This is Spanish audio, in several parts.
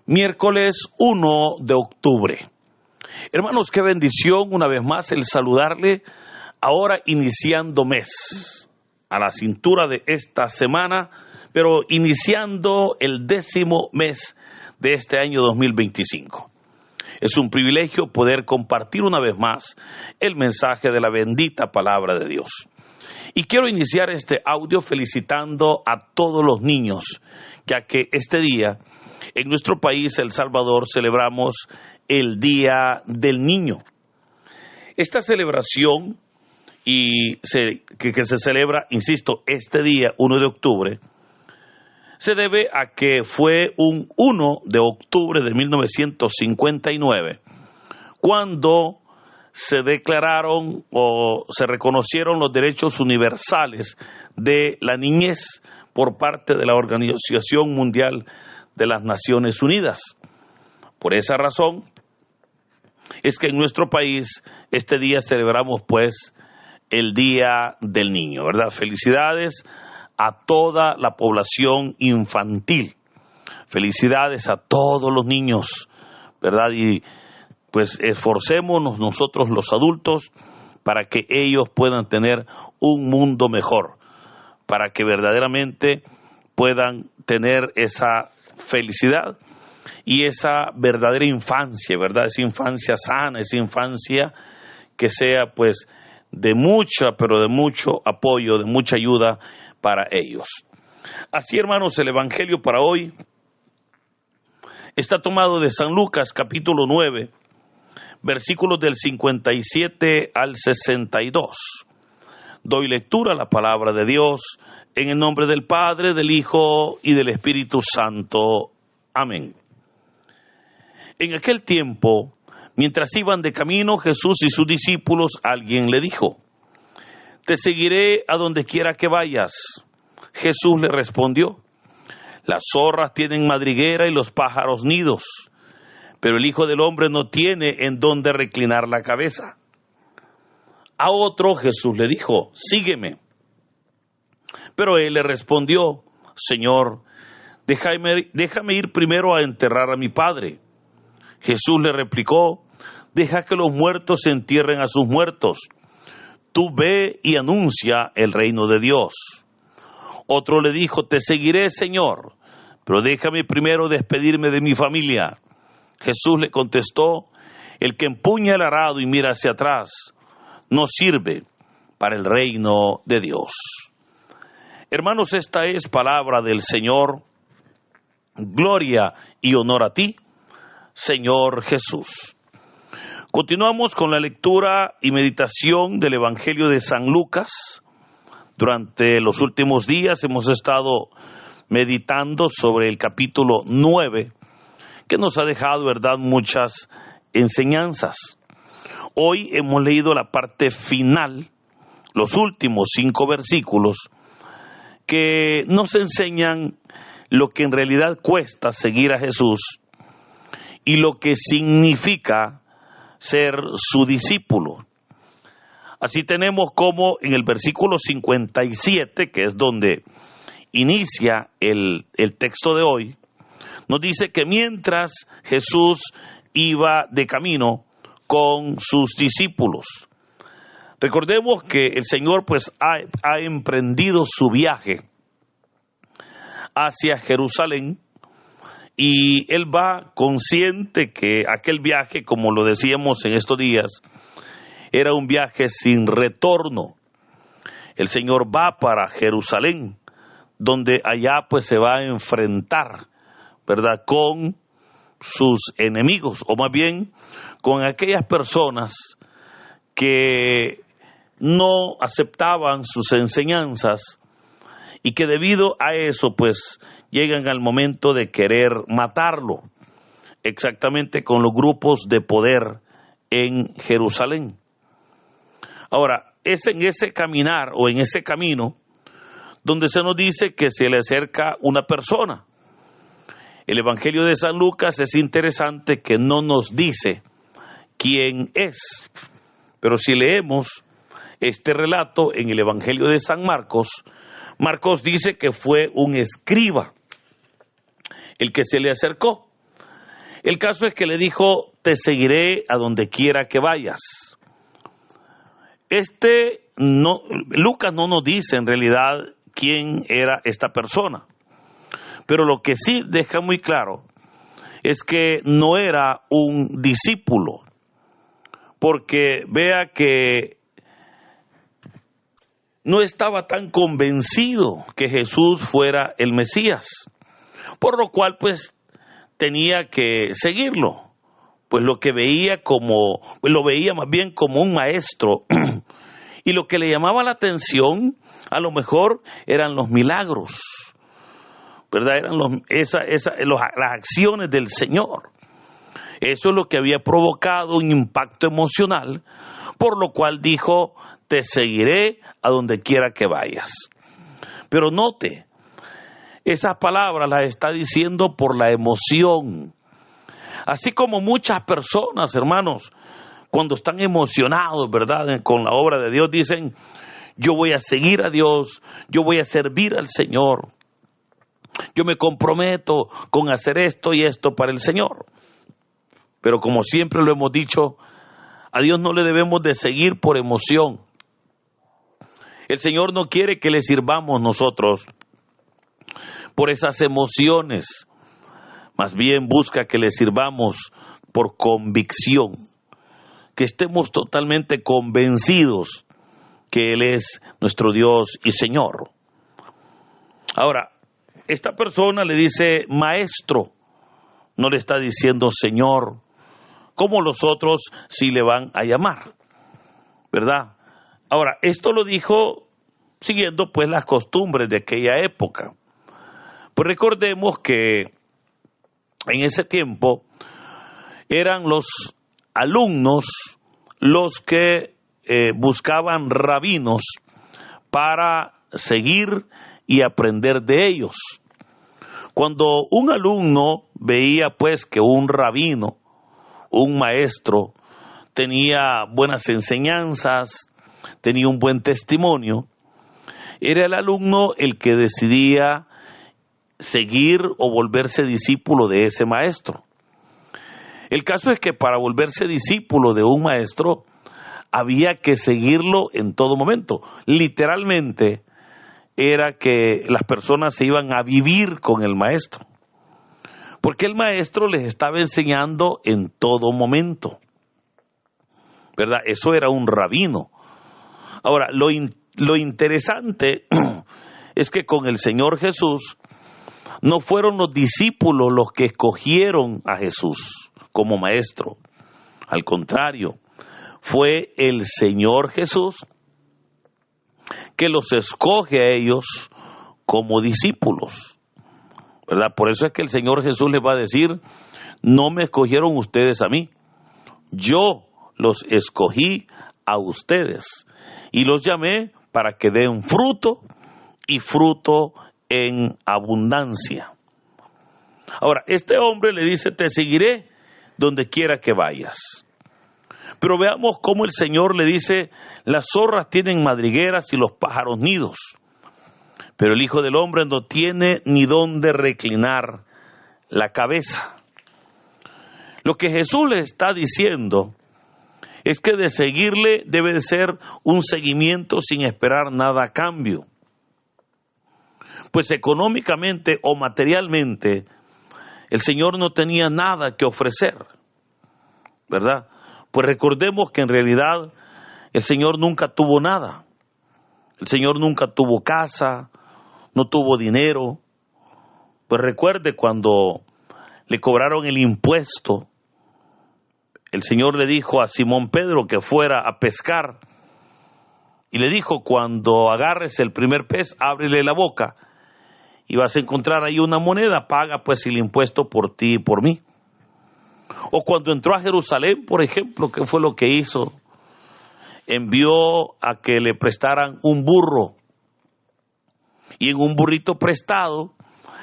Miércoles 1 de octubre. Hermanos, qué bendición una vez más el saludarle ahora iniciando mes, a la cintura de esta semana, pero iniciando el 10º mes de este año 2025. Es un privilegio poder compartir una vez más el mensaje de la bendita palabra de Dios. Y quiero iniciar este audio felicitando a todos los niños, ya que este día en nuestro país, El Salvador, celebramos el Día del Niño. Esta celebración que se celebra, insisto, este día, 1 de octubre, se debe a que fue un 1 de octubre de 1959, cuando se declararon o se reconocieron los derechos universales de la niñez por parte de la Organización Mundial de las Naciones Unidas. Por esa razón es que en nuestro país este día celebramos pues el Día del Niño, ¿verdad? Felicidades a toda la población infantil, felicidades a todos los niños, ¿verdad? Y pues esforcémonos nosotros los adultos para que ellos puedan tener un mundo mejor, para que verdaderamente puedan tener esa felicidad y esa verdadera infancia, ¿verdad? Esa infancia sana, esa infancia que sea pues de mucho apoyo, de mucha ayuda para ellos. Así, hermanos, el evangelio para hoy está tomado de San Lucas capítulo 9, versículos del 57 al 62. Doy lectura a la palabra de Dios en el nombre del Padre, del Hijo y del Espíritu Santo. Amén. En aquel tiempo, mientras iban de camino Jesús y sus discípulos, alguien le dijo: «Te seguiré a donde quiera que vayas». Jesús le respondió: «Las zorras tienen madriguera y los pájaros nidos, pero el Hijo del Hombre no tiene en dónde reclinar la cabeza». A otro Jesús le dijo: «Sígueme». Pero él le respondió: «Señor, déjame ir primero a enterrar a mi padre». Jesús le replicó: «Deja que los muertos entierren a sus muertos. Tú ve y anuncia el reino de Dios». Otro le dijo: «Te seguiré, Señor, pero déjame primero despedirme de mi familia». Jesús le contestó: «El que empuña el arado y mira hacia atrás no sirve para el reino de Dios». Hermanos, esta es palabra del Señor. Gloria y honor a ti, Señor Jesús. Continuamos con la lectura y meditación del Evangelio de San Lucas. Durante los últimos días hemos estado meditando sobre el capítulo 9, que nos ha dejado, ¿verdad?, muchas enseñanzas. Hoy hemos leído la parte final, los últimos 5 versículos, que nos enseñan lo que en realidad cuesta seguir a Jesús y lo que significa ser su discípulo. Así tenemos como en el versículo 57, que es donde inicia el texto de hoy, nos dice que mientras Jesús iba de camino con sus discípulos. Recordemos que el Señor pues ha emprendido su viaje hacia Jerusalén y Él va consciente que aquel viaje, como lo decíamos en estos días, era un viaje sin retorno. El Señor va para Jerusalén, donde allá pues se va a enfrentar, ¿verdad?, con sus enemigos, o más bien con aquellas personas que no aceptaban sus enseñanzas y que debido a eso pues llegan al momento de querer matarlo, exactamente con los grupos de poder en Jerusalén. Ahora, es en ese caminar o en ese camino donde se nos dice que se le acerca una persona. El Evangelio de San Lucas es interesante que no nos dice quién es, pero si leemos este relato en el Evangelio de San Marcos, Marcos dice que fue un escriba el que se le acercó El caso es que le dijo, te seguiré a donde quiera que vayas. Lucas no nos dice en realidad quién era esta persona, pero lo que sí deja muy claro es que no era un discípulo, porque vea que no estaba tan convencido que Jesús fuera el Mesías, por lo cual pues tenía que seguirlo, pues lo veía más bien como un maestro y lo que le llamaba la atención a lo mejor eran los milagros, ¿verdad? Eran las acciones del Señor. Eso es lo que había provocado un impacto emocional, por lo cual dijo, te seguiré a donde quiera que vayas. Pero note, esas palabras las está diciendo por la emoción. Así como muchas personas, hermanos, cuando están emocionados, ¿verdad?, con la obra de Dios, dicen, yo voy a seguir a Dios, yo voy a servir al Señor, yo me comprometo con hacer esto y esto para el Señor. Pero como siempre lo hemos dicho, a Dios no le debemos de seguir por emoción. El Señor no quiere que le sirvamos nosotros por esas emociones, más bien busca que le sirvamos por convicción, que estemos totalmente convencidos que Él es nuestro Dios y Señor. Ahora, esta persona le dice maestro, no le está diciendo Señor, como los otros sí le van a llamar, ¿verdad? Ahora, esto lo dijo siguiendo pues las costumbres de aquella época. Pues recordemos que en ese tiempo eran los alumnos los que buscaban rabinos para seguir y aprender de ellos. Cuando un alumno veía pues que un rabino, un maestro, tenía buenas enseñanzas, tenía un buen testimonio, era el alumno el que decidía seguir o volverse discípulo de ese maestro. El caso es que para volverse discípulo de un maestro había que seguirlo en todo momento. Literalmente era que las personas se iban a vivir con el maestro, porque el maestro les estaba enseñando en todo momento, ¿verdad? Eso era un rabino. Ahora, lo interesante es que con el Señor Jesús no fueron los discípulos los que escogieron a Jesús como maestro. Al contrario, fue el Señor Jesús que los escoge a ellos como discípulos, ¿verdad? Por eso es que el Señor Jesús les va a decir, no me escogieron ustedes a mí, yo los escogí a ustedes y los llamé para que den fruto y fruto en abundancia. Ahora, este hombre le dice, te seguiré donde quiera que vayas. Pero veamos cómo el Señor le dice, las zorras tienen madrigueras y los pájaros nidos, pero el Hijo del Hombre no tiene ni dónde reclinar la cabeza. Lo que Jesús le está diciendo es que de seguirle debe de ser un seguimiento sin esperar nada a cambio. Pues económicamente o materialmente el Señor no tenía nada que ofrecer, ¿verdad? Pues recordemos que en realidad el Señor nunca tuvo nada. El Señor nunca tuvo casa, no tuvo dinero. Pues recuerde cuando le cobraron el impuesto, el Señor le dijo a Simón Pedro que fuera a pescar y le dijo, cuando agarres el primer pez, ábrele la boca y vas a encontrar ahí una moneda, paga pues el impuesto por ti y por mí. O cuando entró a Jerusalén, por ejemplo, ¿qué fue lo que hizo? Envió a que le prestaran un burro, y en un burrito prestado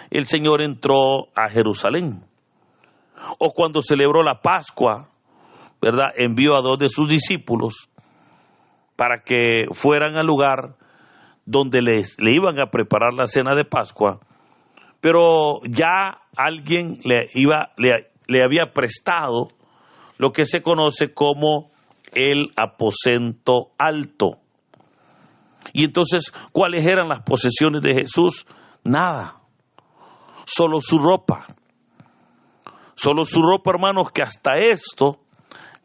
el Señor entró a Jerusalén. O cuando celebró la Pascua, ¿verdad? Envió a 2 de sus discípulos para que fueran al lugar donde le iban a preparar la cena de Pascua, pero ya alguien le le había prestado lo que se conoce como el aposento alto. Y entonces, ¿cuáles eran las posesiones de Jesús? Nada, solo su ropa. Solo su ropa, hermanos, que hasta esto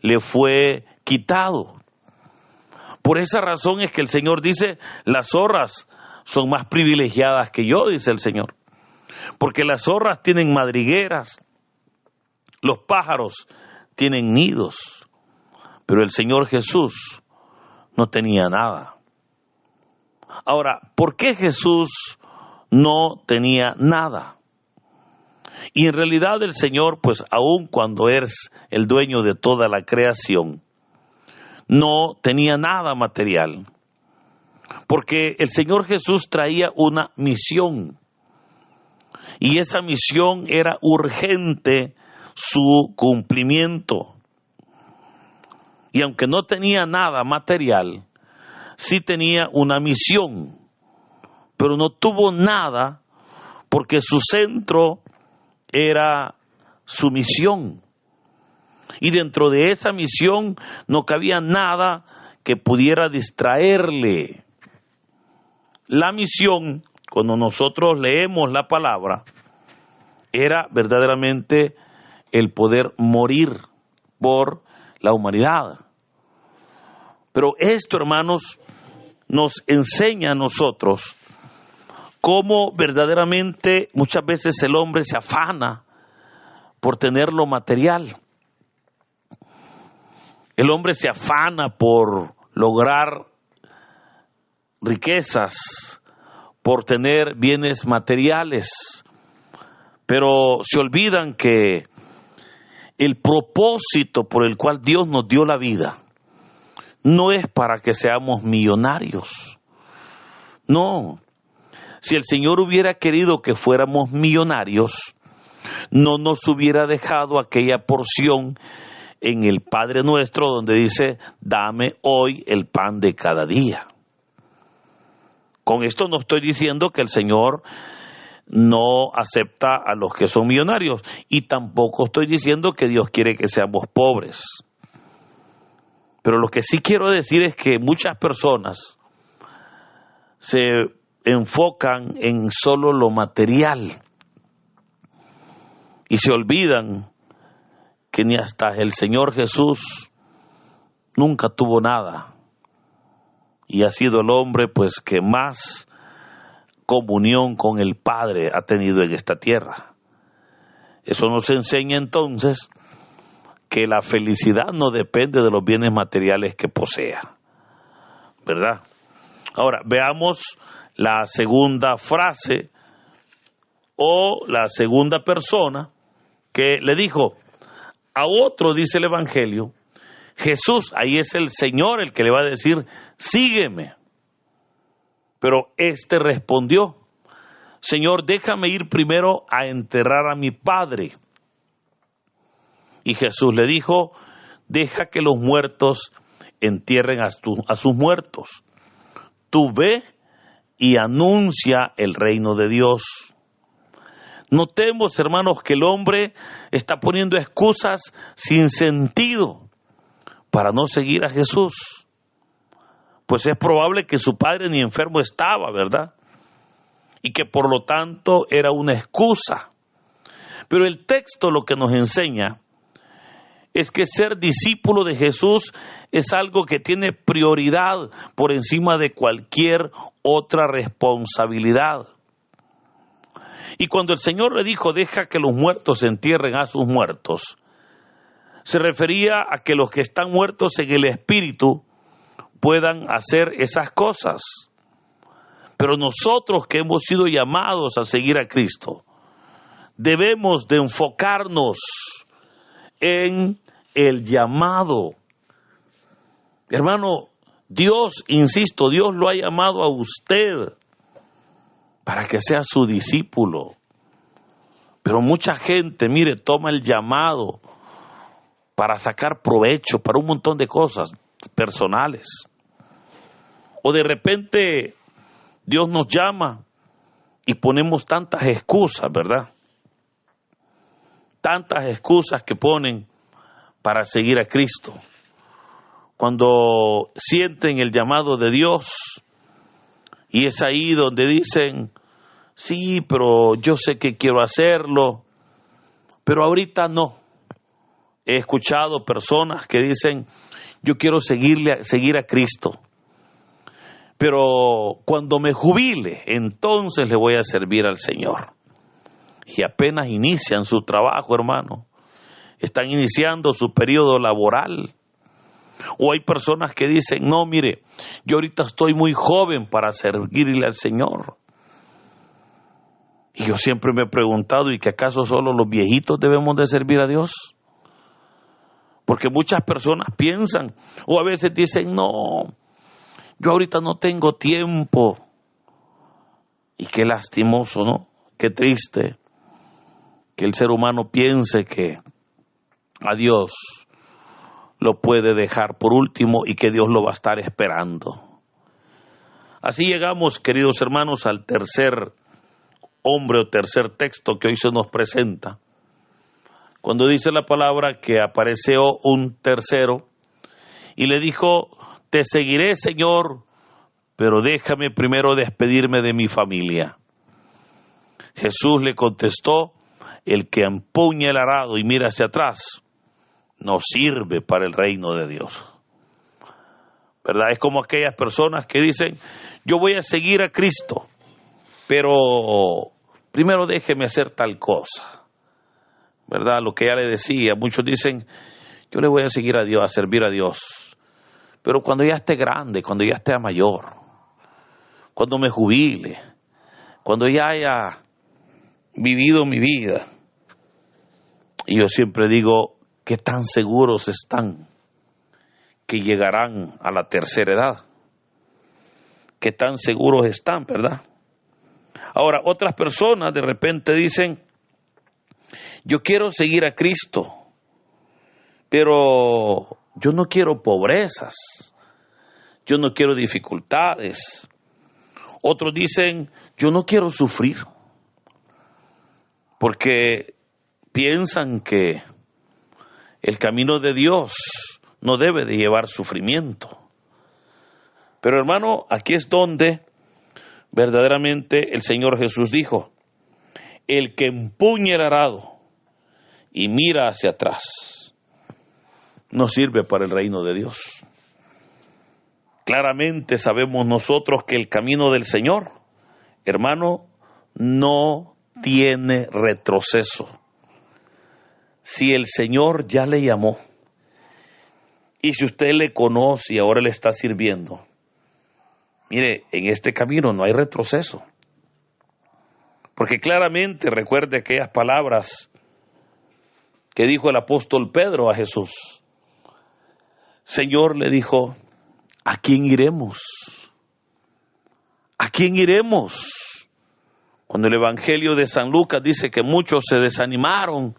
le fue quitado. Por esa razón es que el Señor dice, las zorras son más privilegiadas que yo, dice el Señor. Porque las zorras tienen madrigueras, los pájaros tienen nidos, pero el Señor Jesús no tenía nada. Ahora, ¿por qué Jesús no tenía nada? Y en realidad el Señor, pues aun cuando es el dueño de toda la creación, no tenía nada material. Porque el Señor Jesús traía una misión. Y esa misión era urgente su cumplimiento. Y aunque no tenía nada material, sí tenía una misión. Pero no tuvo nada porque su centro era su misión. Y dentro de esa misión no cabía nada que pudiera distraerle. La misión, cuando nosotros leemos la palabra, era verdaderamente el poder morir por la humanidad. Pero esto, hermanos, nos enseña a nosotros cómo verdaderamente muchas veces el hombre se afana por tener lo material. El hombre se afana por lograr riquezas, por tener bienes materiales, pero se olvidan que el propósito por el cual Dios nos dio la vida no es para que seamos millonarios. No. Si el Señor hubiera querido que fuéramos millonarios, no nos hubiera dejado aquella porción en el Padre Nuestro donde dice, dame hoy el pan de cada día. Con esto no estoy diciendo que el Señor no acepta a los que son millonarios, y tampoco estoy diciendo que Dios quiere que seamos pobres. Pero lo que sí quiero decir es que muchas personas se enfocan en solo lo material y se olvidan que ni hasta el Señor Jesús nunca tuvo nada y ha sido el hombre pues que más comunión con el Padre ha tenido en esta tierra. Eso nos enseña entonces que la felicidad no depende de los bienes materiales que posea, ¿verdad? Ahora, veamos la segunda frase o la segunda persona que le dijo a otro, dice el Evangelio, Jesús, ahí es el Señor el que le va a decir, sígueme. Pero éste respondió, Señor, déjame ir primero a enterrar a mi padre. Y Jesús le dijo, deja que los muertos entierren a sus muertos. Tú ve y anuncia el reino de Dios. Notemos, hermanos, que el hombre está poniendo excusas sin sentido para no seguir a Jesús. Pues es probable que su padre ni enfermo estaba, ¿verdad? Y que por lo tanto era una excusa. Pero el texto lo que nos enseña es que ser discípulo de Jesús es algo que tiene prioridad por encima de cualquier otra responsabilidad. Y cuando el Señor le dijo, deja que los muertos entierren a sus muertos, se refería a que los que están muertos en el espíritu puedan hacer esas cosas. Pero nosotros que hemos sido llamados a seguir a Cristo, debemos de enfocarnos en el llamado. Hermano, Dios, insisto, Dios lo ha llamado a usted para que sea su discípulo. Pero mucha gente, mire, toma el llamado para sacar provecho, para un montón de cosas personales. O de repente Dios nos llama y ponemos tantas excusas, ¿verdad? tantas excusas que ponen para seguir a Cristo. Cuando sienten el llamado de Dios, y es ahí donde dicen, sí, pero yo sé que quiero hacerlo, pero ahorita no. He escuchado personas que dicen, yo quiero seguir a Cristo, pero cuando me jubile, entonces le voy a servir al Señor. Y apenas inician su trabajo, hermano, están iniciando su periodo laboral. O hay personas que dicen, no, mire, yo ahorita estoy muy joven para servirle al Señor. Y yo siempre me he preguntado, ¿y que acaso solo los viejitos debemos de servir a Dios? Porque muchas personas piensan, o a veces dicen, no, yo ahorita no tengo tiempo. Y qué lastimoso, ¿no? Qué triste que el ser humano piense que a Dios lo puede dejar por último y que Dios lo va a estar esperando. Así llegamos, queridos hermanos, al tercer hombre o tercer texto que hoy se nos presenta. Cuando dice la palabra que apareció un tercero y le dijo, te seguiré, Señor, pero déjame primero despedirme de mi familia. Jesús le contestó, el que empuña el arado y mira hacia atrás, no sirve para el reino de Dios. ¿Verdad? Es como aquellas personas que dicen, yo voy a seguir a Cristo, pero primero déjeme hacer tal cosa. ¿Verdad? Lo que ya le decía, muchos dicen, yo le voy a seguir a Dios, a servir a Dios, pero cuando ya esté grande, cuando ya esté mayor, cuando me jubile, cuando ya haya vivido mi vida. Y yo siempre digo, ¿qué tan seguros están que llegarán a la tercera edad? ¿Qué tan seguros están, verdad? Ahora, otras personas de repente dicen, yo quiero seguir a Cristo, pero yo no quiero pobrezas, yo no quiero dificultades. Otros dicen, yo no quiero sufrir, porque piensan que el camino de Dios no debe de llevar sufrimiento. Pero hermano, aquí es donde verdaderamente el Señor Jesús dijo, el que empuña el arado y mira hacia atrás, no sirve para el reino de Dios. Claramente sabemos nosotros que el camino del Señor, hermano, no tiene retroceso. Si el Señor ya le llamó, y si usted le conoce y ahora le está sirviendo, mire, en este camino no hay retroceso. Porque claramente recuerde aquellas palabras que dijo el apóstol Pedro a Jesús. Señor, le dijo, ¿a quién iremos? ¿A quién iremos? Cuando el Evangelio de San Lucas dice que muchos se desanimaron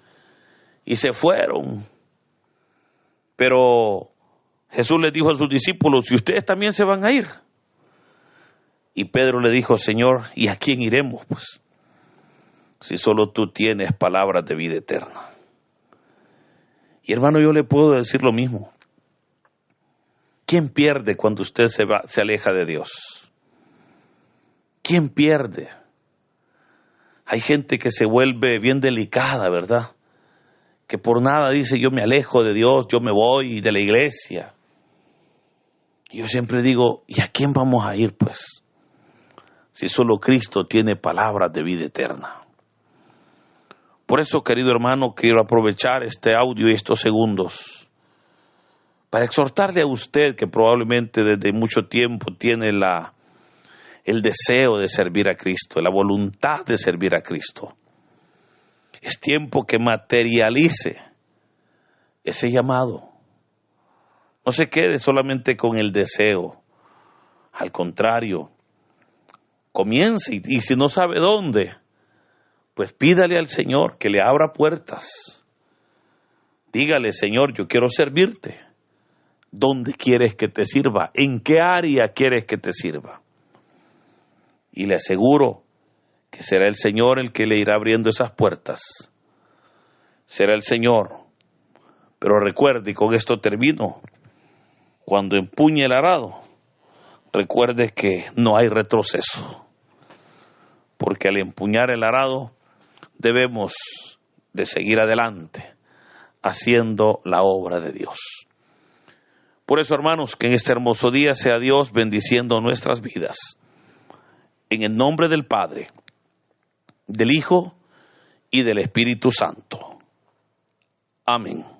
y se fueron. Pero Jesús les dijo a sus discípulos, ¿y ustedes también se van a ir? Y Pedro le dijo, Señor, ¿y a quién iremos? Pues, si solo tú tienes palabras de vida eterna. Y hermano, yo le puedo decir lo mismo. ¿Quién pierde cuando usted se aleja de Dios? ¿Quién pierde? Hay gente que se vuelve bien delicada, ¿verdad? Que por nada dice, yo me alejo de Dios, yo me voy de la iglesia. Y yo siempre digo, ¿y a quién vamos a ir, pues? Si solo Cristo tiene palabras de vida eterna. Por eso, querido hermano, quiero aprovechar este audio y estos segundos para exhortarle a usted que probablemente desde mucho tiempo tiene el deseo de servir a Cristo, la voluntad de servir a Cristo. Es tiempo que materialice ese llamado. No se quede solamente con el deseo. Al contrario, comience y si no sabe dónde, pues pídale al Señor que le abra puertas. Dígale, Señor, yo quiero servirte. ¿Dónde quieres que te sirva? ¿En qué área quieres que te sirva? Y le aseguro que será el Señor el que le irá abriendo esas puertas. será el Señor. Pero recuerde, y con esto termino, cuando empuñe el arado, recuerde que no hay retroceso, porque al empuñar el arado debemos de seguir adelante haciendo la obra de Dios. Por eso, hermanos, que en este hermoso día sea Dios bendiciendo nuestras vidas. En el nombre del Padre, del Hijo y del Espíritu Santo. Amén.